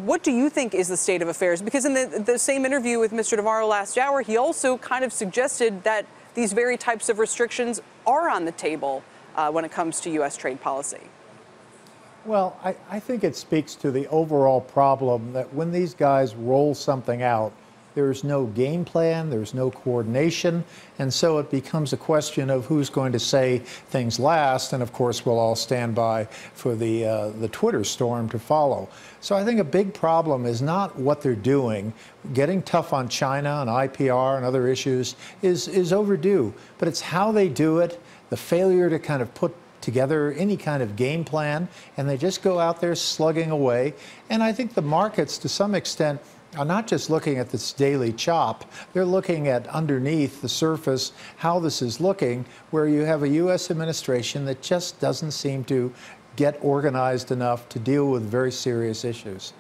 what do you think is the state of affairs? Because in the same interview with Mr. Navarro last hour, he also kind of suggested that these very types of restrictions are on the table when it comes to U.S. trade policy. Well, I think it speaks to the overall problem that when these guys roll something out, there's no game plan, there's no coordination, and so it becomes a question of who's going to say things last, and of course we'll all stand by for the Twitter storm to follow. So I think a big problem is not what they're doing. Getting tough on China and IPR and other issues is overdue, but it's how they do it, the failure to kind of put together any kind of game plan, and they just go out there slugging away. And I think the markets, to some extent, are not just looking at this daily chop, they're looking at underneath the surface how this is looking, where you have a U.S. administration that just doesn't seem to get organized enough to deal with very serious issues.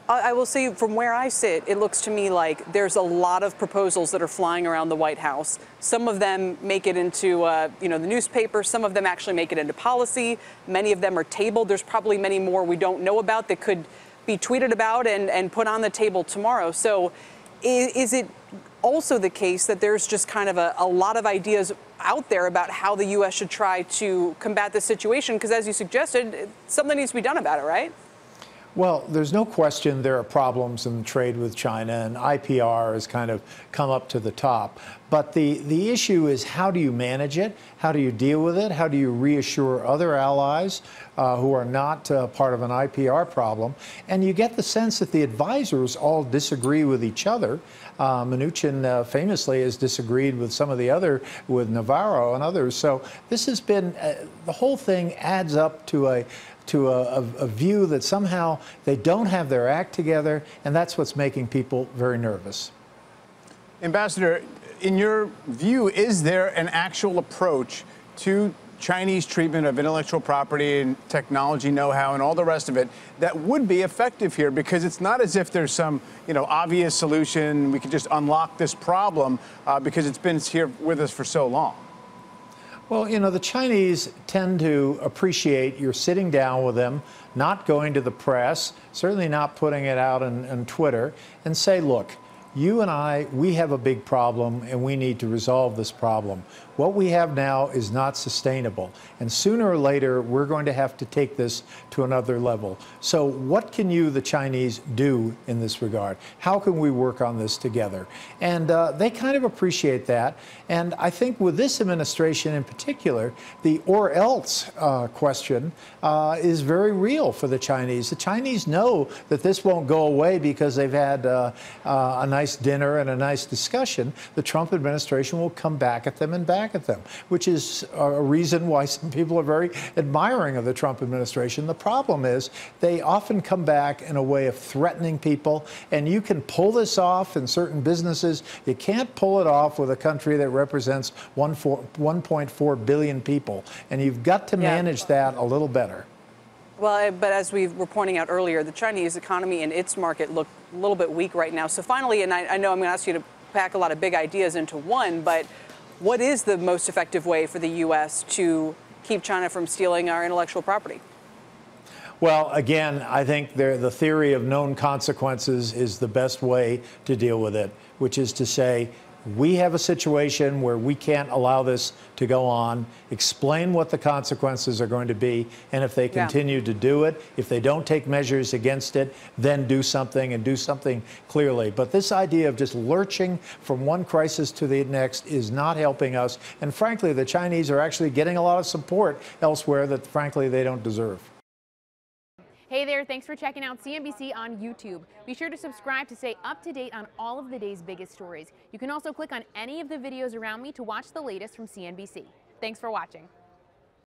I will say, from where I sit, it looks to me like there's a lot of proposals that are flying around the White House. Some of them make it into the newspaper. Some of them actually make it into policy. Many of them are tabled. There's probably many more we don't know about that could be tweeted about and put on the table tomorrow. So is it also the case that there's just kind of a lot of ideas out there about how the U.S. should try to combat this situation? Because as you suggested, something needs to be done about it, right? Well, there's no question there are problems in trade with China, and IPR has kind of come up to the top. But the issue is, how do you manage it? How do you deal with it? How do you reassure other allies who are not part of an IPR problem? And you get the sense that the advisors all disagree with each other. Mnuchin famously has disagreed with some of the other, with Navarro and others. So this has been, the whole thing adds up to a view that somehow they don't have their act together, and that's what's making people very nervous. Ambassador, in your view, is there an actual approach to Chinese treatment of intellectual property and technology know-how and all the rest of it that would be effective here? Because it's not as if there's some, obvious solution. We could just unlock this problem because it's been here with us for so long. Well, the Chinese tend to appreciate you're sitting down with them, not going to the press, certainly not putting it out on Twitter, and say, look, you and I, we have a big problem, and we need to resolve this problem. What we have now is not sustainable, and sooner or later, we're going to have to take this to another level. So what can you, the Chinese, do in this regard? How can we work on this together? And they kind of appreciate that, and I think with this administration in particular, the or else question is very real for the Chinese. The Chinese know that this won't go away because they've had a nice dinner and a nice discussion. The Trump administration will come back at them and back at them, which is a reason why some people are very admiring of the Trump administration. The problem is they often come back in a way of threatening people, and you can pull this off in certain businesses. You can't pull it off with a country that represents 1.4 billion people, and you've got to manage that a little better. Well, but as we were pointing out earlier, the Chinese economy and its market look a little bit weak right now. So finally, and I know I'm going to ask you to pack a lot of big ideas into one, but what is the most effective way for the U.S. to keep China from stealing our intellectual property? Well, again, I think the theory of known consequences is the best way to deal with it, which is to say, we have a situation where we can't allow this to go on, explain what the consequences are going to be, and if they continue to do it, if they don't take measures against it, then do something, and do something clearly. But this idea of just lurching from one crisis to the next is not helping us, and frankly, the Chinese are actually getting a lot of support elsewhere that, frankly, they don't deserve. Hey there, thanks for checking out CNBC on YouTube. Be sure to subscribe to stay up to date on all of the day's biggest stories. You can also click on any of the videos around me to watch the latest from CNBC. Thanks for watching.